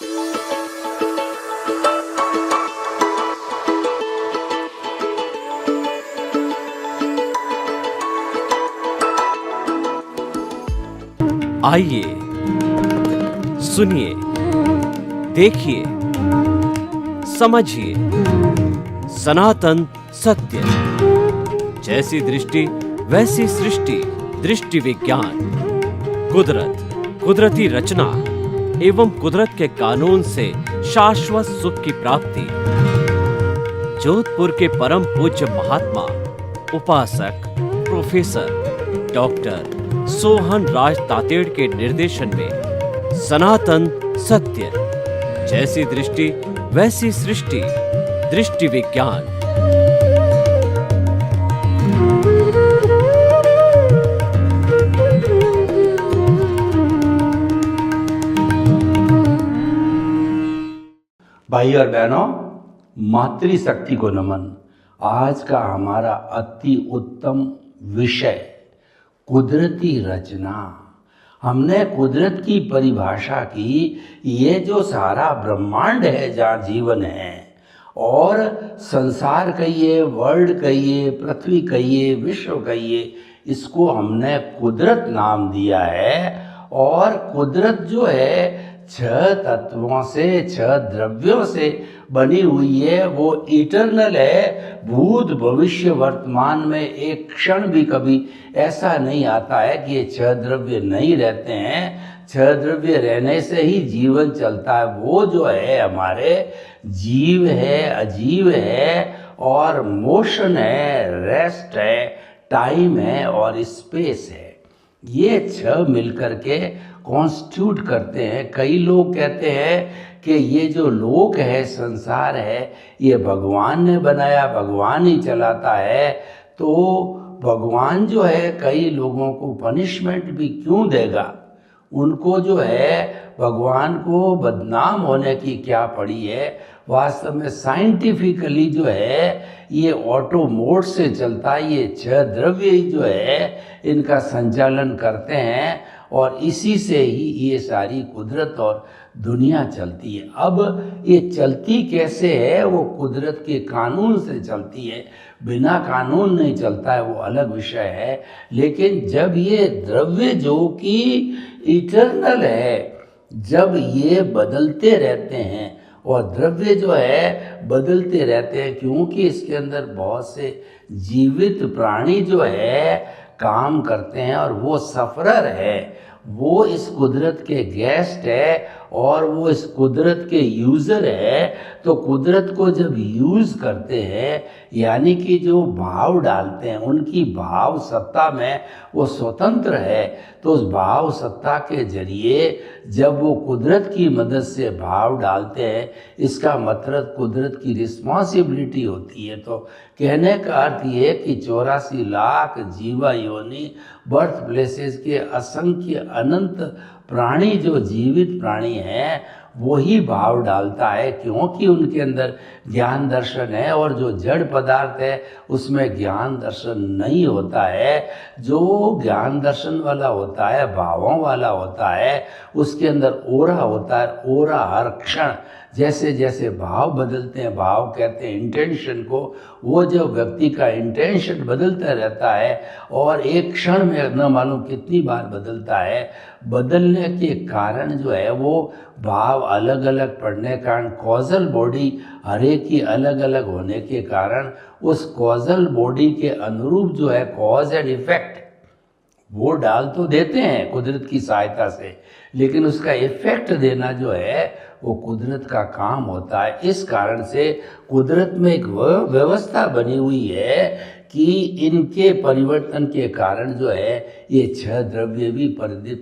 आइए, सुनिए, देखिए, समझिए सनातन सत्य। जैसी दृष्टि वैसी सृष्टि, दृष्टि विज्ञान। कुदरत, कुदरती रचना एवं कुदरत के कानून से शाश्वत सुख की प्राप्ति। जोधपुर के परम पूज्य महात्मा उपासक प्रोफेसर डॉक्टर सोहन राज तातेड़ के निर्देशन में सनातन सत्य। जैसी दृष्टि वैसी सृष्टि, दृष्टि विज्ञान। भाई और बहनों, मातृशक्ति को नमन। आज का हमारा अति उत्तम विषय कुदरती रचना। हमने कुदरत की परिभाषा की, ये जो सारा ब्रह्मांड है जहाँ जीवन है, और संसार कहिए, वर्ल्ड कहिए, पृथ्वी कहिए, विश्व कहिए, इसको हमने कुदरत नाम दिया है। और कुदरत जो है 6 तत्वों से, 6 द्रव्यों से बनी हुई है। वो इटर्नल है। भूत भविष्य वर्तमान में एक क्षण भी कभी ऐसा नहीं आता है कि ये 6 द्रव्य नहीं रहते हैं। 6 द्रव्य रहने से ही जीवन चलता है। वो जो है हमारे जीव है, अजीव है, और मोशन है, रेस्ट है, टाइम है और स्पेस है। ये 6 मिलकर के कॉन्स्टिट्यूट करते हैं। कई लोग कहते हैं कि ये जो लोक है, संसार है, ये भगवान ने बनाया, भगवान ही चलाता है। तो भगवान जो है कई लोगों को पनिशमेंट भी क्यों देगा? उनको जो है भगवान को बदनाम होने की क्या पड़ी है? वास्तव में साइंटिफिकली जो है ये ऑटो मोड से चलता है। ये 6 द्रव्य ही जो है इनका संचालन करते हैं, और इसी से ही ये सारी कुदरत और दुनिया चलती है। अब ये चलती कैसे है? वो कुदरत के कानून से चलती है। बिना कानून नहीं चलता है, वो अलग विषय है। लेकिन जब ये द्रव्य जो कि इटर्नल है, जब ये बदलते रहते हैं, और द्रव्य जो है बदलते रहते हैं, क्योंकि इसके अंदर बहुत से जीवित प्राणी जो है काम करते हैं, और वो सफरर है, वो इस कुदरत के गेस्ट है, और वो इस कुदरत के यूज़र है। तो कुदरत को जब यूज़ करते हैं, यानी कि जो भाव डालते हैं, उनकी भाव सत्ता में वो स्वतंत्र है। तो उस भाव सत्ता के जरिए जब वो कुदरत की मदद से भाव डालते हैं, इसका मतलब कुदरत की रिस्पॉन्सिबिलिटी होती है। तो कहने का अर्थ ये है कि 84 लाख जीवा योनि बर्थ प्लेसेस के असंख्य अनंत प्राणी, जो जीवित प्राणी हैं, वही भाव डालता है, क्योंकि उनके अंदर ज्ञान दर्शन है। और जो जड़ पदार्थ है उसमें ज्ञान दर्शन नहीं होता है। जो ज्ञान दर्शन वाला होता है, भावों वाला होता है, उसके अंदर ओरा होता है। ओरा हर क्षण जैसे जैसे भाव बदलते हैं, भाव कहते हैं इंटेंशन को, वो जो व्यक्ति का इंटेंशन बदलता रहता है, और एक क्षण में न मालूम कितनी बार बदलता है। बदलने के कारण जो है वो भाव अलग अलग पड़ने के कारण, कॉजल बॉडी हर एक की अलग अलग होने के कारण, उस कॉजल बॉडी के अनुरूप जो है कॉज एंड इफेक्ट वो डाल तो देते हैं कुदरत की सहायता से, लेकिन उसका इफेक्ट देना जो है वो कुदरत का काम होता है। इस कारण से कुदरत में एक व्यवस्था बनी हुई है कि इनके परिवर्तन के कारण जो है ये 6 द्रव्य भी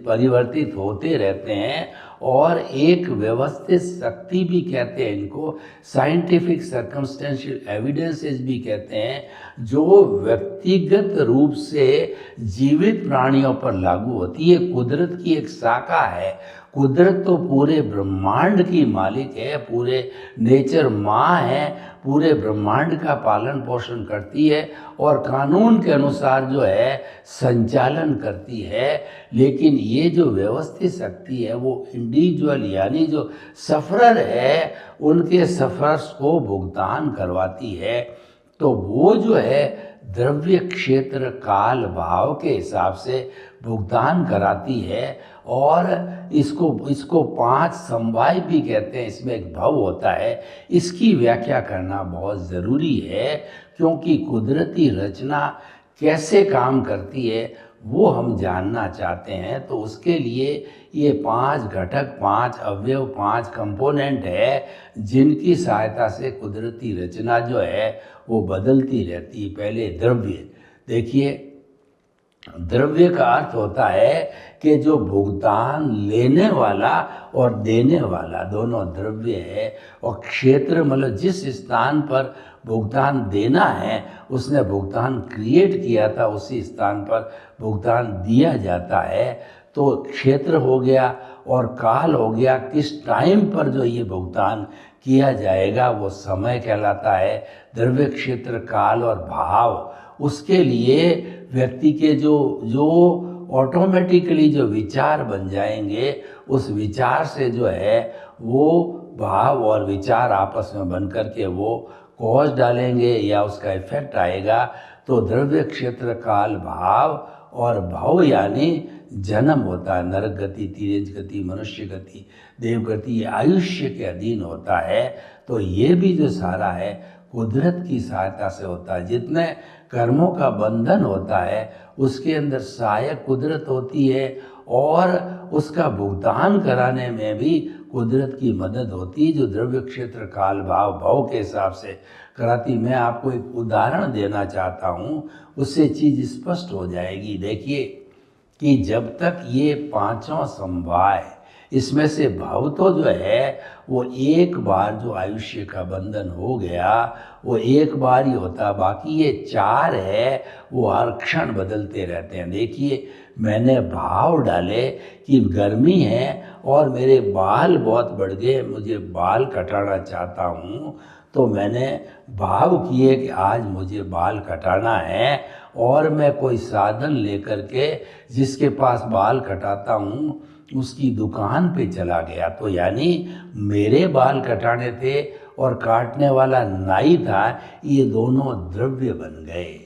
परिवर्तित होते रहते हैं, और एक व्यवस्थित शक्ति भी कहते हैं इनको, साइंटिफिक सर्कमस्टेंशियल एविडेंसेस भी कहते हैं, जो व्यक्तिगत रूप से जीवित प्राणियों पर लागू होती है। कुदरत की एक शाखा है, कुदरत तो पूरे ब्रह्मांड की मालिक है, पूरे नेचर माँ है, पूरे ब्रह्मांड का पालन पोषण करती है और कानून के अनुसार जो है संचालन करती है। लेकिन ये जो व्यवस्थित शक्ति है वो इंडिविजुअल यानी जो सफरर है उनके सफर्स को भुगतान करवाती है। तो वो जो है द्रव्य क्षेत्र काल भाव के हिसाब से भुगतान कराती है। और इसको 5 समवाय भी कहते हैं, इसमें एक भव होता है। इसकी व्याख्या करना बहुत ज़रूरी है क्योंकि कुदरती रचना कैसे काम करती है वो हम जानना चाहते हैं। तो उसके लिए ये 5 घटक, 5 अवयव, 5 कंपोनेंट है जिनकी सहायता से कुदरती रचना जो है वो बदलती रहती है। पहले द्रव्य देखिए, द्रव्य का अर्थ होता है कि जो भुगतान लेने वाला और देने वाला दोनों द्रव्य है। और क्षेत्र मतलब जिस स्थान पर भुगतान देना है उसने भुगतान क्रिएट किया था, उसी स्थान पर भुगतान दिया जाता है। तो क्षेत्र हो गया और काल हो गया, किस टाइम पर जो ये भुगतान किया जाएगा वो समय कहलाता है। द्रव्य, क्षेत्र, काल और भाव, उसके लिए व्यक्ति के जो ऑटोमेटिकली जो विचार बन जाएंगे, उस विचार से जो है वो भाव और विचार आपस में बन कर के वो कॉज डालेंगे या उसका इफेक्ट आएगा। तो द्रव्य, क्षेत्र, काल, भाव और भव यानी जन्म होता है, नरक गति, तिर्यज गति, मनुष्य गति, देव गति, ये आयुष्य के अधीन होता है। तो ये भी जो सारा है कुदरत की सहायता से होता है। जितने कर्मों का बंधन होता है उसके अंदर सहायक कुदरत होती है और उसका भुगतान कराने में भी कुदरत की मदद होती है, जो द्रव्य, क्षेत्र, काल, भाव, भव के हिसाब से कराती। मैं आपको एक उदाहरण देना चाहता हूँ, उससे चीज़ स्पष्ट हो जाएगी। देखिए कि जब तक ये 5 समवाय, इसमें से भव तो जो है वो एक बार जो आयुष्य का बंधन हो गया वो एक बार ही होता, बाकी ये 4 है वो हर क्षण बदलते रहते हैं। देखिए मैंने भाव डाले कि गर्मी है और मेरे बाल बहुत बढ़ गए, मुझे बाल कटाना चाहता हूँ, तो मैंने भाव किए कि आज मुझे बाल कटाना है और मैं कोई साधन लेकर के जिसके पास बाल कटाता हूँ उसकी दुकान पे चला गया। तो यानी मेरे बाल कटाने थे और काटने वाला नाई था, ये दोनों द्रव्य बन गए।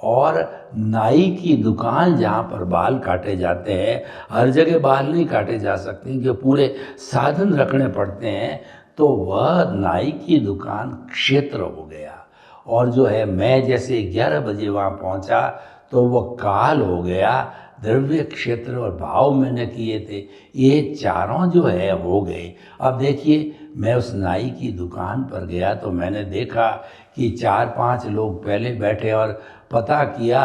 और नाई की दुकान जहाँ पर बाल काटे जाते हैं, हर जगह बाल नहीं काटे जा सकते क्योंकि पूरे साधन रखने पड़ते हैं, तो वह नाई की दुकान क्षेत्र हो गया। और जो है मैं जैसे 11 बजे वहाँ पहुँचा तो वह काल हो गया। द्रव्य, क्षेत्र और भाव मैंने किए थे, ये चारों जो है हो गए। अब देखिए मैं उस नाई की दुकान पर गया तो मैंने देखा कि 4-5 लोग पहले बैठे और पता किया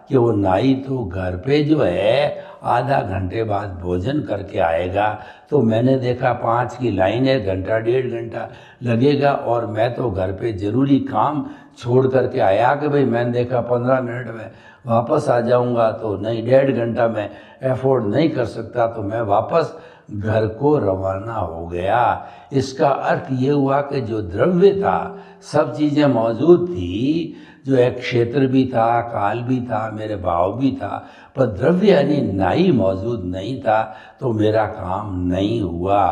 कि वो नाई तो घर पे जो है आधा घंटे बाद भोजन करके आएगा। तो मैंने देखा 5 की लाइन है, घंटा 1.5 घंटा लगेगा और मैं तो घर पे ज़रूरी काम छोड़ करके आया कि भाई मैंने देखा 15 मिनट में वापस आ जाऊंगा, तो नहीं 1.5 घंटा मैं एफोर्ड नहीं कर सकता, तो मैं वापस घर को रवाना हो गया। इसका अर्थ ये हुआ कि जो द्रव्य था सब चीज़ें मौजूद थी, जो एक क्षेत्र भी था, काल भी था, मेरे भाव भी था, पर द्रव्य यानी नाई मौजूद नहीं था, तो मेरा काम नहीं हुआ।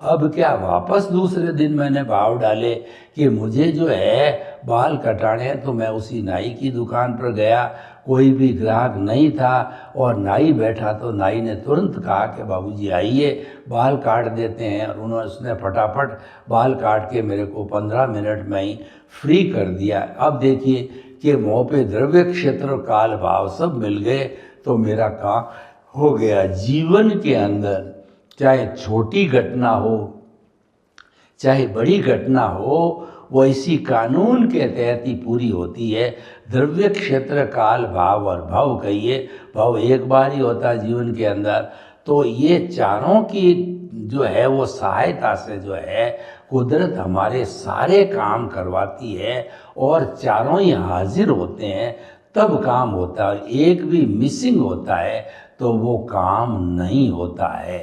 अब क्या वापस दूसरे दिन मैंने भाव डाले कि मुझे जो है बाल कटाने हैं, तो मैं उसी नाई की दुकान पर गया, कोई भी ग्राहक नहीं था और नाई बैठा, तो नाई ने तुरंत कहा कि बाबूजी आइए बाल काट देते हैं, और उसने फटाफट बाल काट के मेरे को 15 मिनट में ही फ्री कर दिया। अब देखिए कि मुँह पे द्रव्य, क्षेत्र, काल, भाव सब मिल गए, तो मेरा काम हो गया। जीवन के अंदर चाहे छोटी घटना हो चाहे बड़ी घटना हो, वो इसी कानून के तहत ही पूरी होती है। द्रव्य, क्षेत्र, काल, भाव और भव कहिए, भव एक बार ही होता है जीवन के अंदर। तो ये चारों की जो है वो सहायता से जो है कुदरत हमारे सारे काम करवाती है, और चारों ही हाजिर होते हैं तब काम होता है। एक भी मिसिंग होता है तो वो काम नहीं होता है।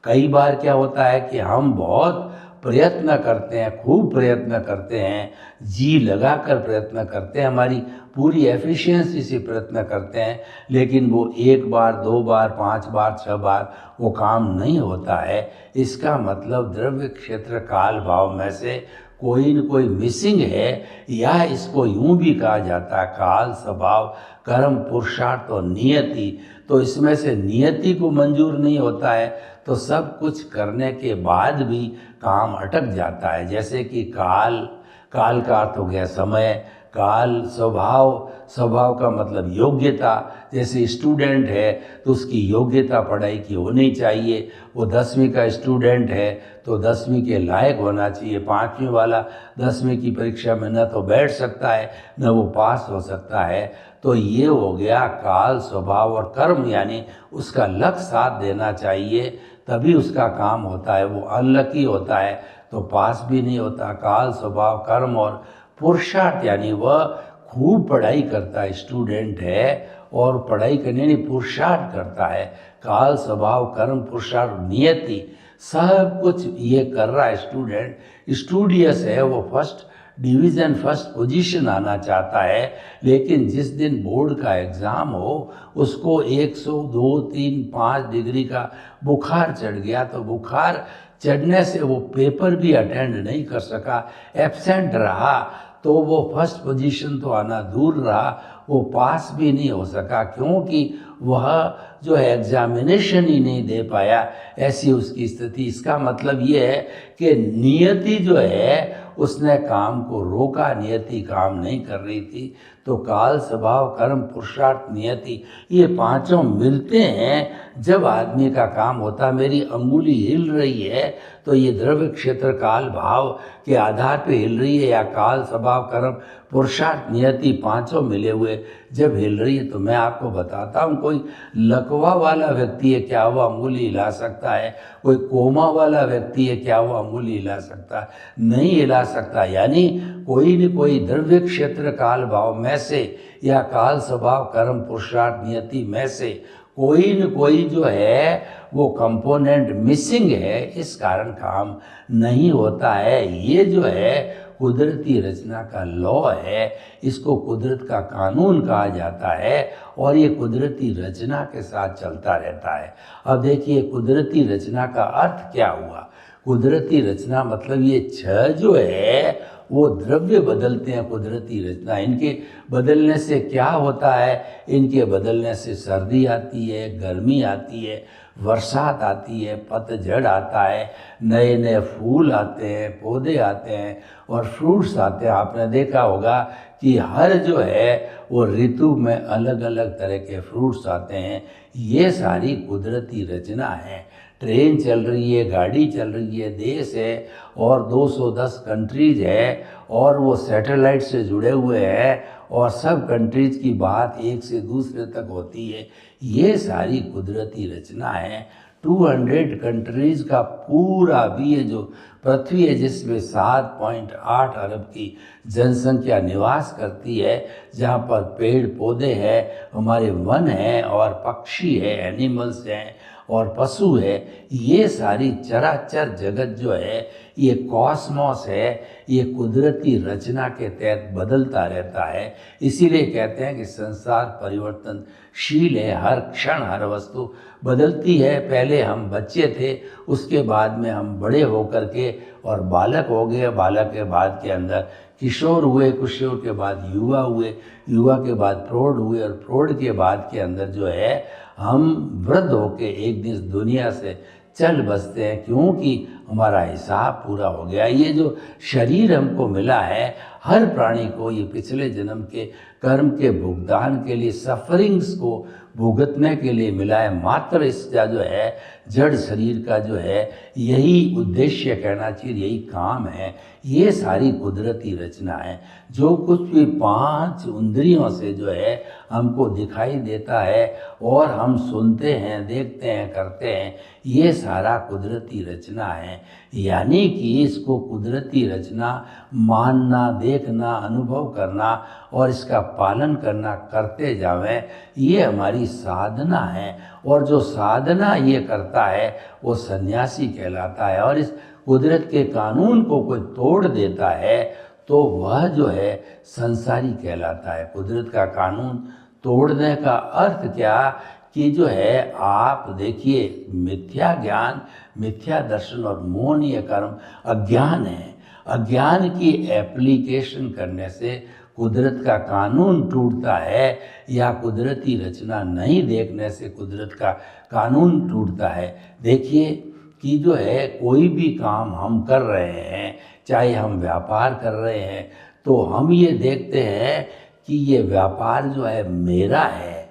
कई बार क्या होता है कि हम बहुत प्रयत्न करते हैं, खूब प्रयत्न करते हैं, जी लगाकर प्रयत्न करते हैं, हमारी पूरी एफिशिएंसी से प्रयत्न करते हैं, लेकिन वो एक बार, दो बार, 5 बार, 6 बार वो काम नहीं होता है। इसका मतलब द्रव्य क्षेत्र काल भाव में से कोई न कोई मिसिंग है, या इसको यूं भी कहा जाता है काल, स्वभाव, कर्म, पुरुषार्थ और नियति। तो इसमें से नियति को मंजूर नहीं होता है तो सब कुछ करने के बाद भी काम अटक जाता है। जैसे कि काल, काल का अर्थ हो गया समय, काल, स्वभाव, स्वभाव का मतलब योग्यता। जैसे स्टूडेंट है तो उसकी योग्यता पढ़ाई की होनी चाहिए। वो 10वीं का स्टूडेंट है तो 10वीं के लायक होना चाहिए। 5वीं वाला 10वीं की परीक्षा में न तो बैठ सकता है न वो पास हो सकता है। तो ये हो गया काल, स्वभाव और कर्म, यानी उसका लक साथ देना चाहिए तभी उसका काम होता है। वो अनलकी होता है तो पास भी नहीं होता। काल, स्वभाव, कर्म और पुरुषार्थ, यानी वह खूब पढ़ाई करता है, स्टूडेंट है और पढ़ाई करने नहीं पुरुषार्थ करता है। काल, स्वभाव, कर्म, पुरुषार्थ, नियति, सब कुछ ये कर रहा है स्टूडेंट। स्टूडियस है, वो फर्स्ट डिवीज़न, फर्स्ट पोजीशन आना चाहता है, लेकिन जिस दिन बोर्ड का एग्ज़ाम हो उसको 100, 2, 3, 5 डिग्री का बुखार चढ़ गया, तो बुखार चढ़ने से वो पेपर भी अटेंड नहीं कर सका, एब्सेंट रहा, तो वो फर्स्ट पोजीशन तो आना दूर रहा, वो पास भी नहीं हो सका, क्योंकि वह जो है एग्जामिनेशन ही नहीं दे पाया, ऐसी उसकी स्थिति। इसका मतलब ये है कि नियति जो है उसने काम को रोका, नियति काम नहीं कर रही थी। तो काल, स्वभाव, कर्म, पुरुषार्थ, नियति, ये पांचों मिलते हैं जब आदमी का काम होता। मेरी अंगुली हिल रही है तो ये द्रव्य क्षेत्र काल भाव के आधार पे हिल रही है, या काल, स्वभाव, कर्म, पुरुषार्थ, नियति पांचों मिले हुए जब हिल रही है। तो मैं आपको बताता हूँ, कोई लकवा वाला व्यक्ति है क्या वो अंगुली हिला सकता है? कोई कोमा वाला व्यक्ति है क्या वो अंगुली हिला सकता है? नहीं हिला सकता। यानी कोई न कोई द्रव्य क्षेत्र काल भाव में से या काल, स्वभाव, कर्म, पुरुषार्थ, नियति में से कोई न कोई जो है वो कंपोनेंट मिसिंग है, इस कारण काम नहीं होता है। ये जो है कुदरती रचना का लॉ है, इसको कुदरत का कानून कहा जाता है और ये कुदरती रचना के साथ चलता रहता है। अब देखिए कुदरती रचना का अर्थ क्या हुआ। कुदरती रचना मतलब ये छह जो है वो द्रव्य बदलते हैं कुदरती रचना। इनके बदलने से क्या होता है? इनके बदलने से सर्दी आती है, गर्मी आती है, बरसात आती है, पतझड़ आता है, नए नए फूल आते हैं, पौधे आते हैं और फ्रूट्स आते हैं। आपने देखा होगा कि हर जो है वो ऋतु में अलग अलग तरह के फ्रूट्स आते हैं। ये सारी कुदरती रचना है। ट्रेन चल रही है, गाड़ी चल रही है, देश है और 210 कंट्रीज है और वो सैटेलाइट से जुड़े हुए हैं और सब कंट्रीज की बात एक से दूसरे तक होती है। ये सारी कुदरती रचना है। 200 कंट्रीज का पूरा भी ये जो पृथ्वी है जिसमें 7.8 अरब की जनसंख्या निवास करती है, जहाँ पर पेड़ पौधे हैं, हमारे वन हैं और पक्षी है, एनिमल्स हैं और पशु है। ये सारी चराचर जगत जो है ये कॉस्मॉस है, ये कुदरती रचना के तहत बदलता रहता है। इसीलिए कहते हैं कि संसार परिवर्तनशील है, हर क्षण हर वस्तु बदलती है। पहले हम बच्चे थे, उसके बाद में हम बड़े होकर के और बालक हो गए, बालक के बाद के अंदर किशोर हुए, किशोर के बाद युवा हुए, युवा के बाद प्रौढ़ हुए और प्रौढ़ के बाद के अंदर जो है हम वृद्ध होके एक दिन दुनिया से चल बसते हैं, क्योंकि हमारा हिसाब पूरा हो गया। ये जो शरीर हमको मिला है, हर प्राणी को ये पिछले जन्म के कर्म के भुगतान के लिए, सफरिंग्स को भुगतने के लिए मिला है। मात्र इसका जो है जड़ शरीर का जो है यही उद्देश्य कहना चाहिए, यही काम है। ये सारी कुदरती रचना है। जो कुछ भी पांच इंद्रियों से जो है हमको दिखाई देता है और हम सुनते हैं, देखते हैं, करते हैं, ये सारा कुदरती रचना है। यानी कि इसको कुदरती रचना मानना, देखना, अनुभव करना और इसका पालन करना करते जावें, ये हमारी साधना है। और जो साधना ये करता है वो सन्यासी कहलाता है। और इस कुदरत के कानून को कोई तोड़ देता है तो वह जो है संसारी कहलाता है। कुदरत का कानून तोड़ने का अर्थ क्या कि जो है आप देखिए, मिथ्या ज्ञान, मिथ्या दर्शन और मोहनीय कर्म अज्ञान है। अज्ञान की एप्लीकेशन करने से कुदरत का कानून टूटता है, या कुदरती रचना नहीं देखने से कुदरत का कानून टूटता है। देखिए कि जो है कोई भी काम हम कर रहे हैं, चाहे हम व्यापार कर रहे हैं, तो हम ये देखते हैं कि ये व्यापार जो है मेरा है,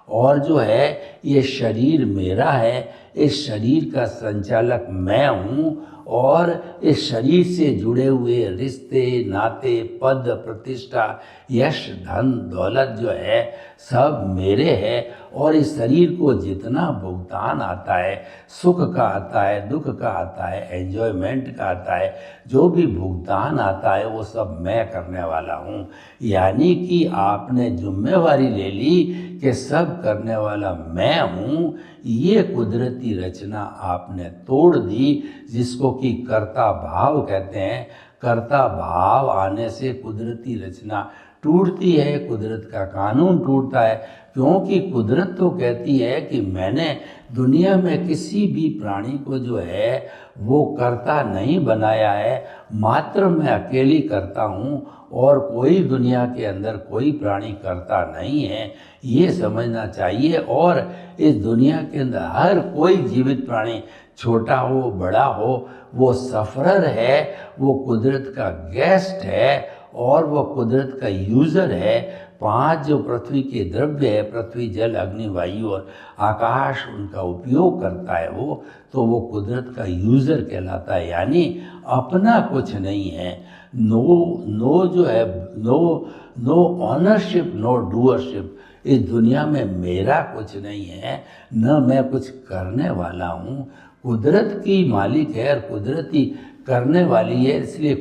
और जो है ये शरीर मेरा है, इस शरीर का संचालक मैं हूँ, और इस शरीर से जुड़े हुए रिश्ते, नाते, पद, प्रतिष्ठा, यश, धन, दौलत जो है सब मेरे हैं। और इस शरीर को जितना भुगतान आता है, सुख का आता है, दुख का आता है, एंजॉयमेंट का आता है, जो भी भुगतान आता है वो सब मैं करने वाला हूँ। यानी कि आपने जिम्मेवारी ले ली कि सब करने वाला मैं हूँ। ये कुदरती रचना आपने तोड़ दी, जिसको कि कर्ता भाव कहते हैं। कर्ता भाव आने से कुदरती रचना टूटती है, कुदरत का कानून टूटता है। क्योंकि कुदरत तो कहती है कि मैंने दुनिया में किसी भी प्राणी को जो है वो कर्ता नहीं बनाया है, मात्र मैं अकेली करता हूँ, और कोई दुनिया के अंदर कोई प्राणी कर्ता नहीं है, ये समझना चाहिए। और इस दुनिया के अंदर हर कोई जीवित प्राणी, छोटा हो बड़ा हो, वो सफरर है, वो कुदरत का गेस्ट है, और वो कुदरत का यूज़र है। पांच जो पृथ्वी के द्रव्य है, पृथ्वी, जल, अग्नि, वायु और आकाश, उनका उपयोग करता है वो, तो वो कुदरत का यूज़र कहलाता है। यानी अपना कुछ नहीं है। नो जो है, नो ऑनरशिप, नो डूअरशिप। इस दुनिया में मेरा कुछ नहीं है, न मैं कुछ करने वाला हूँ। कुदरत की मालिक है और कुदरती करने वाली है, इसलिए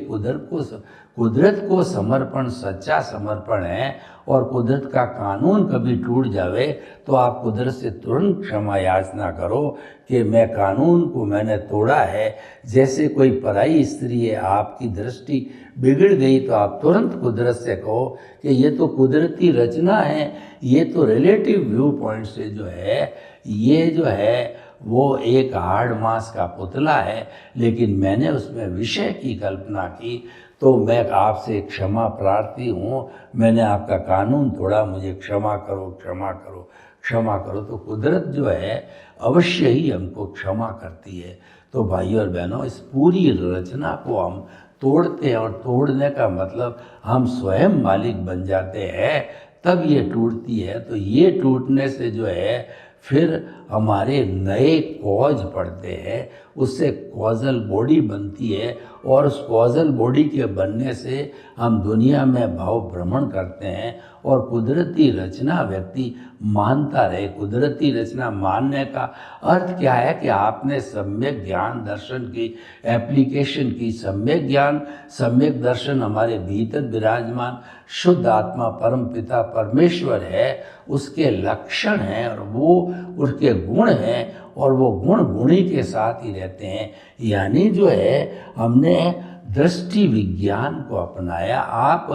कुदरत को समर्पण सच्चा समर्पण है। और कुदरत का कानून कभी टूट जावे तो आप कुदरत से तुरंत क्षमा याचना करो कि मैं कानून को मैंने तोड़ा है। जैसे कोई पराई स्त्री है, आपकी दृष्टि बिगड़ गई तो आप तुरंत कुदरत से कहो कि ये तो कुदरती रचना है, ये तो रिलेटिव व्यू पॉइंट से जो है, ये जो है वो एक हार्ड मांस का पुतला है, लेकिन मैंने उसमें विषय की कल्पना की, तो मैं आपसे क्षमा प्रार्थी हूँ, मैंने आपका कानून तोड़ा, मुझे क्षमा करो, क्षमा करो, क्षमा करो। तो कुदरत जो है अवश्य ही हमको क्षमा करती है। तो भाइयों और बहनों, इस पूरी रचना को हम तोड़ते हैं, और तोड़ने का मतलब हम स्वयं मालिक बन जाते हैं, तब ये टूटती है। तो ये टूटने से जो है फिर हमारे नए कॉज पड़ते हैं, उससे कॉजल बॉडी बनती है, और उस कॉजल बॉडी के बनने से हम दुनिया में भाव भ्रमण करते हैं। और कुदरती रचना व्यक्ति मानता रहे। कुदरती रचना मानने का अर्थ क्या है कि आपने सम्यक ज्ञान दर्शन की एप्लीकेशन की। सम्यक ज्ञान, सम्यक दर्शन हमारे भीतर विराजमान शुद्ध आत्मा परम पिता परमेश्वर है, उसके लक्षण हैं और वो उसके गुण हैं, और वो गुण गुणी के साथ ही रहते हैं। यानी जो है हमने दृष्टि विज्ञान को अपनाया। आप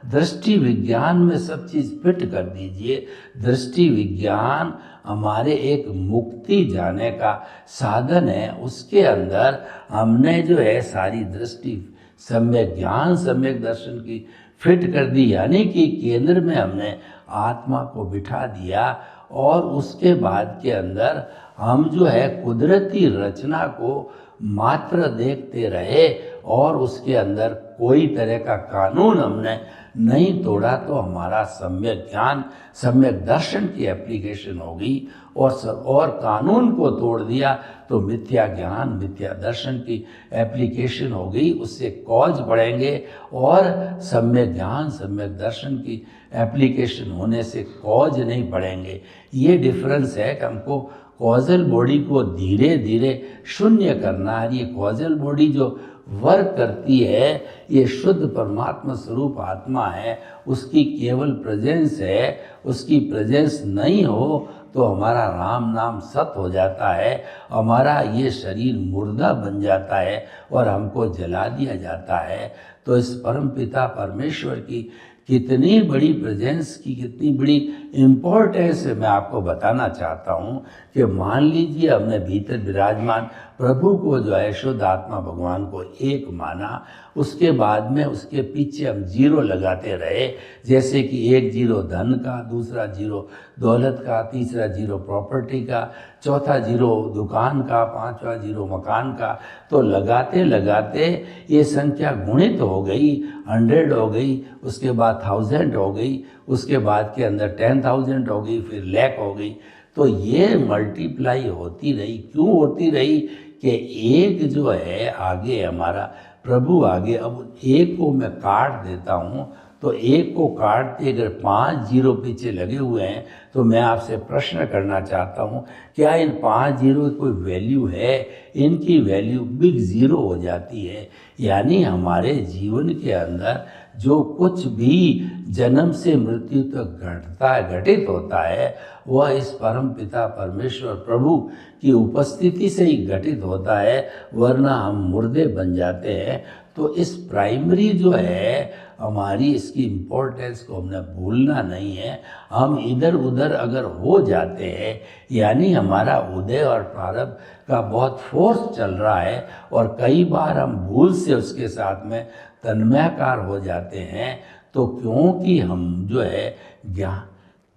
दृष्टि विज्ञान में सब चीज़ फिट कर दीजिए। दृष्टि विज्ञान हमारे एक मुक्ति जाने का साधन है। उसके अंदर हमने जो है सारी दृष्टि सम्यक ज्ञान, सम्यक दर्शन की फिट कर दी। यानी कि केंद्र में हमने आत्मा को बिठा दिया, और उसके बाद के अंदर हम जो है कुदरती रचना को मात्र देखते रहे, और उसके अंदर कोई तरह का कानून हमने नहीं तोड़ा तो हमारा सम्यक ज्ञान सम्यक दर्शन की एप्लीकेशन होगी, और कानून को तोड़ दिया तो मिथ्या ज्ञान मिथ्या दर्शन की एप्लीकेशन होगी। उससे कॉज बढ़ेंगे और सम्यक ज्ञान सम्यक दर्शन की एप्लीकेशन होने से कॉज नहीं बढ़ेंगे। ये डिफरेंस है कि हमको कॉजल बॉडी को धीरे धीरे शून्य करना है। ये कॉजल बॉडी जो वर्क करती है ये शुद्ध परमात्मा स्वरूप आत्मा है, उसकी केवल प्रेजेंस है। उसकी प्रेजेंस नहीं हो तो हमारा राम नाम सत हो जाता है, हमारा ये शरीर मुर्दा बन जाता है और हमको जला दिया जाता है। तो इस परम पिता परमेश्वर की कितनी बड़ी प्रेजेंस की कितनी बड़ी इम्पोर्टेंस है मैं आपको बताना चाहता हूँ कि मान लीजिए हमने भीतर विराजमान प्रभु को जो है शुद्ध आत्मा भगवान को एक माना, उसके बाद में उसके पीछे हम जीरो लगाते रहे, जैसे कि एक जीरो धन का, दूसरा जीरो दौलत का, तीसरा जीरो प्रॉपर्टी का, चौथा जीरो दुकान का, पांचवा जीरो मकान का। तो लगाते लगाते ये संख्या गुणित हो गई, 100 हो गई, उसके बाद 1000 हो गई, उसके बाद के अंदर 10,000 हो गई, फिर लाख हो गई। तो ये मल्टीप्लाई होती रही। क्यों होती रही कि एक जो है आगे हमारा प्रभु आगे, अब एक को मैं काट देता हूँ तो एक को काटते अगर 5 जीरो पीछे लगे हुए हैं तो मैं आपसे प्रश्न करना चाहता हूँ, क्या इन 5 जीरो की कोई वैल्यू है? इनकी वैल्यू बिग ज़ीरो हो जाती है। यानी हमारे जीवन के अंदर जो कुछ भी जन्म से मृत्यु तक घटता है घटित होता है वह इस परम पिता परमेश्वर प्रभु की उपस्थिति से ही घटित होता है, वरना हम मुर्दे बन जाते हैं। तो इस प्राइमरी जो है हमारी इसकी इम्पोर्टेंस को हमने भूलना नहीं है। हम इधर उधर अगर हो जाते हैं यानी हमारा उदय और प्रारब्ध का बहुत फोर्स चल रहा है और कई बार हम भूल से उसके साथ में तन्मयकार हो जाते हैं, तो क्योंकि हम जो है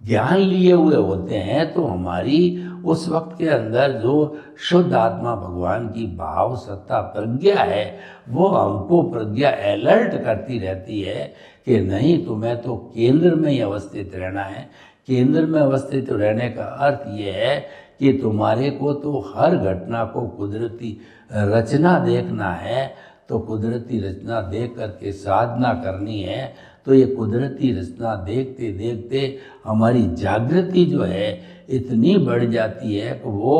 ज्ञान लिए हुए होते हैं तो हमारी उस वक्त के अंदर जो शुद्ध आत्मा भगवान की भाव सत्ता प्रज्ञा है वो हमको प्रज्ञा अलर्ट करती रहती है कि नहीं, तुम्हें तो केंद्र में ही अवस्थित रहना है। केंद्र में अवस्थित रहने का अर्थ ये है कि तुम्हारे को तो हर घटना को कुदरती रचना देखना है, तो कुदरती रचना देख करके साधना करनी है। तो ये कुदरती रचना देखते देखते हमारी जागृति जो है इतनी बढ़ जाती है कि वो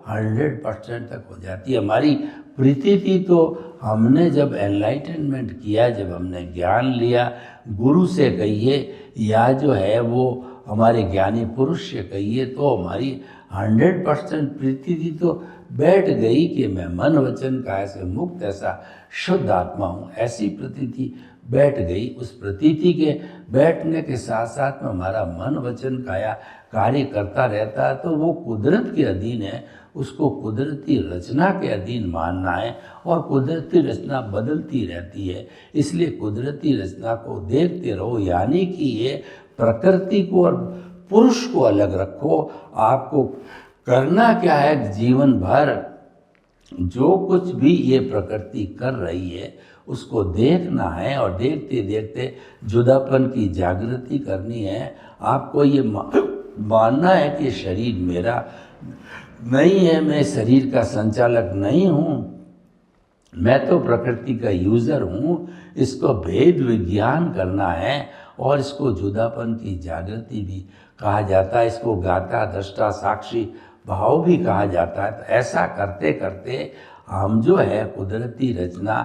100% तक हो जाती है। हमारी प्रतीति तो हमने जब एनलाइटनमेंट किया, जब हमने ज्ञान लिया, गुरु से कहिए या जो है वो हमारे ज्ञानी पुरुष से कहिए, तो हमारी 100% प्रतीति तो बैठ गई कि मैं मन वचन काया से मुक्त ऐसा शुद्ध आत्मा हूँ, ऐसी प्रतीति बैठ गई। उस प्रतीति के बैठने के साथ साथ में हमारा मन वचन काया कार्य करता रहता है, तो वो कुदरत के अधीन है, उसको कुदरती रचना के अधीन मानना है। और कुदरती रचना बदलती रहती है, इसलिए कुदरती रचना को देखते रहो। यानी कि ये प्रकृति को और पुरुष को अलग रखो। आपको करना क्या है, जीवन भर जो कुछ भी ये प्रकृति कर रही है उसको देखना है और देखते देखते जुदापन की जागृति करनी है। आपको ये मानना है कि शरीर मेरा नहीं है, मैं शरीर का संचालक नहीं हूँ, मैं तो प्रकृति का यूज़र हूँ। इसको भेद विज्ञान करना है और इसको जुदापन की जागृति भी कहा जाता है, इसको गाता दृष्टा साक्षी भाव भी कहा जाता है। तो ऐसा करते करते हम जो है कुदरती रचना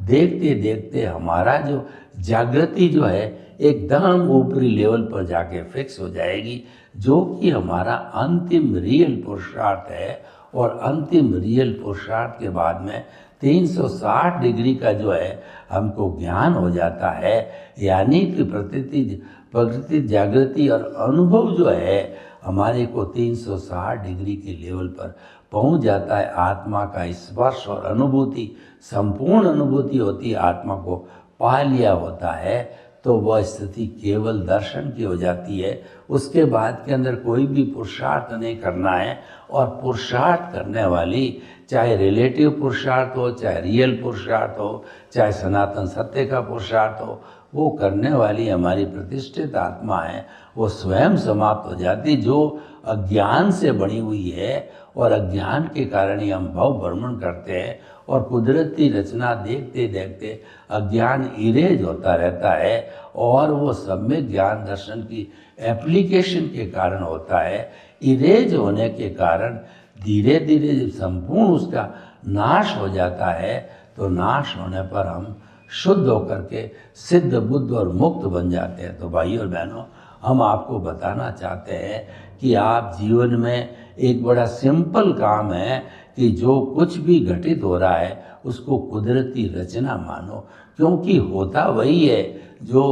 देखते देखते हमारा जो जागृति जो है एकदम ऊपरी लेवल पर जाके फिक्स हो जाएगी, जो कि हमारा अंतिम रियल पुरुषार्थ है। और अंतिम रियल पुरुषार्थ के बाद में 360 डिग्री का जो है हमको ज्ञान हो जाता है। यानी कि प्रकृति जागृति और अनुभव जो है हमारे को 360 डिग्री के लेवल पर पहुंच जाता है। आत्मा का स्पर्श और अनुभूति, संपूर्ण अनुभूति होती है, आत्मा को पा लिया होता है। तो वह स्थिति केवल दर्शन की हो जाती है। उसके बाद के अंदर कोई भी पुरुषार्थ नहीं करना है, और पुरुषार्थ करने वाली, चाहे रिलेटिव पुरुषार्थ हो, चाहे रियल पुरुषार्थ हो, चाहे सनातन सत्य का पुरुषार्थ हो, वो करने वाली हमारी प्रतिष्ठित आत्मा है, वो स्वयं समाप्त हो जाती, जो अज्ञान से बनी हुई है। और अज्ञान के कारण ही हम भव भ्रमण करते हैं, और कुदरती रचना देखते देखते अज्ञान इरेज होता रहता है, और वो सम्यक ज्ञान दर्शन की एप्लीकेशन के कारण होता है। इरेज होने के कारण धीरे धीरे जब संपूर्ण उसका नाश हो जाता है, तो नाश होने पर हम शुद्ध होकर के सिद्ध बुद्ध और मुक्त बन जाते हैं। तो भाइयों और बहनों, हम आपको बताना चाहते हैं कि आप जीवन में एक बड़ा सिंपल काम है कि जो कुछ भी घटित हो रहा है उसको कुदरती रचना मानो, क्योंकि होता वही है, जो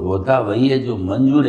होता वही है, जो मंजूर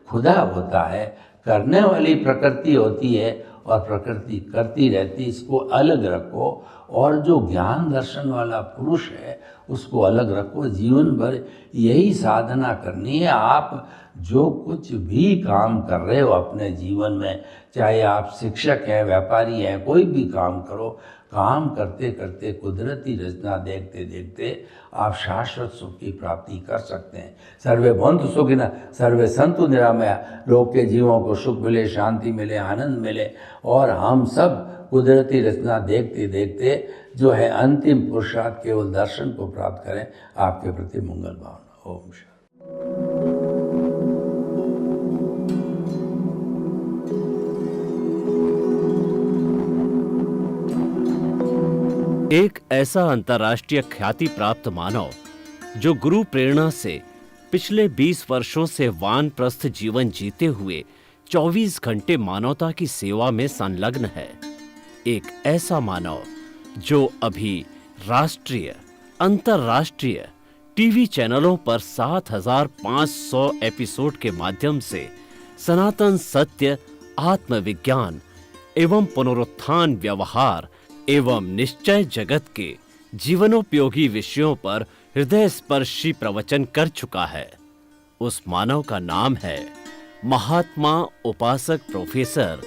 खुदा होता है। करने वाली प्रकृति होती है और प्रकृति करती रहती, इसको अलग रखो। और जो ज्ञान दर्शन वाला पुरुष है उसको अलग रखो। जीवन भर यही साधना करनी है। आप जो कुछ भी काम कर रहे हो अपने जीवन में, चाहे आप शिक्षक हैं, व्यापारी हैं, कोई भी काम करो, काम करते करते कुदरती रचना देखते देखते आप शाश्वत सुख की प्राप्ति कर सकते हैं। सर्वे भवन्तु सुखिनः, सर्वे सन्तु निरामया। लोग के जीवों को सुख मिले, शांति मिले, आनंद मिले, और हम सब कुदरती रचना देखते देखते जो है अंतिम पुरुषार्थ केवल दर्शन को प्राप्त करें। आपके प्रति मंगल भावना। ओम शांति। एक ऐसा अंतर्राष्ट्रीय ख्याति प्राप्त मानव जो गुरु प्रेरणा से पिछले 20 वर्षों से वानप्रस्थ जीवन जीते हुए 24 घंटे मानवता की सेवा में संलग्न है। एक ऐसा मानव जो अभी राष्ट्रीय, अंतर्राष्ट्रीय टीवी चैनलों पर 7,500 एपिसोड के माध्यम से सनातन सत्य, आत्मविज्ञान एवं पुनरुत्थान, व्यवहार एवं निश्चय जगत के जीवनोपयोगी विषयों पर हृदय स्पर्शी प्रवचन कर चुका है। उस मानव का नाम है महात्मा उपासक प्रोफेसर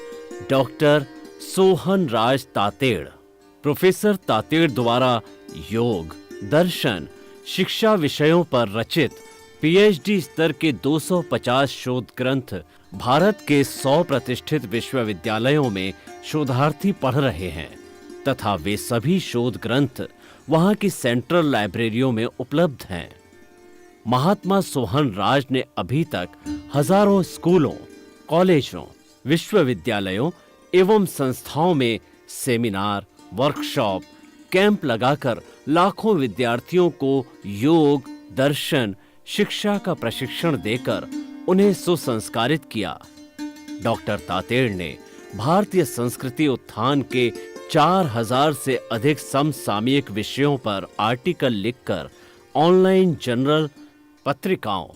डॉक्टर सोहन राज तातेड़। प्रोफेसर तातेड़ द्वारा योग, दर्शन, शिक्षा विषयों पर रचित पीएचडी स्तर के 250 शोध ग्रंथ भारत के 100 प्रतिष्ठित विश्वविद्यालयों में शोधार्थी पढ़ रहे हैं, तथा वे सभी शोध ग्रंथ वहां की सेंट्रल लाइब्रेरियों में उपलब्ध हैं। महात्मा सोहन राज ने अभी तक हजारों स्कूलों, कॉलेजों, विश्वविद्यालयों एवं संस्थाओं में सेमिनार, वर्कशॉप, कैंप लगाकर लाखों विद्यार्थियों को योग, दर्शन, शिक्षा का प्रशिक्षण देकर उन्हें सुसंस्कारित किया। डॉक्टर तातेड़ ने भारतीय संस्कृति उत्थान के 4000 से अधिक समसामयिक विषयों पर आर्टिकल लिखकर ऑनलाइन जर्नल, पत्रिकाओं,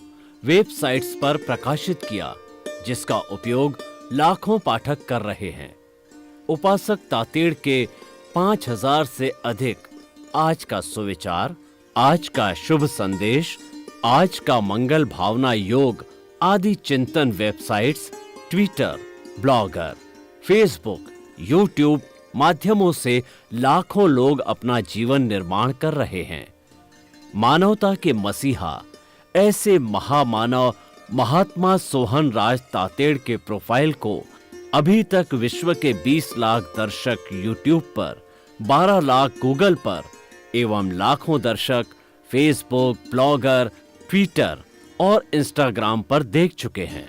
वेबसाइट्स पर प्रकाशित किया, जिसका उपयोग लाखों पाठक कर रहे हैं। उपासक तातेड़ के 5000 से अधिक आज का सुविचार, आज का शुभ संदेश, आज का मंगल भावना योग आदि चिंतन websites, Twitter, blogger, Facebook, YouTube माध्यमों से लाखों लोग अपना जीवन निर्माण कर रहे हैं। मानवता के मसीहा ऐसे महामानव महात्मा सोहन राज तातेड़ के प्रोफाइल को अभी तक विश्व के 20 लाख दर्शक यूट्यूब पर, 12 लाख गूगल पर एवं लाखों दर्शक फेसबुक, ब्लॉगर, ट्विटर और इंस्टाग्राम पर देख चुके हैं।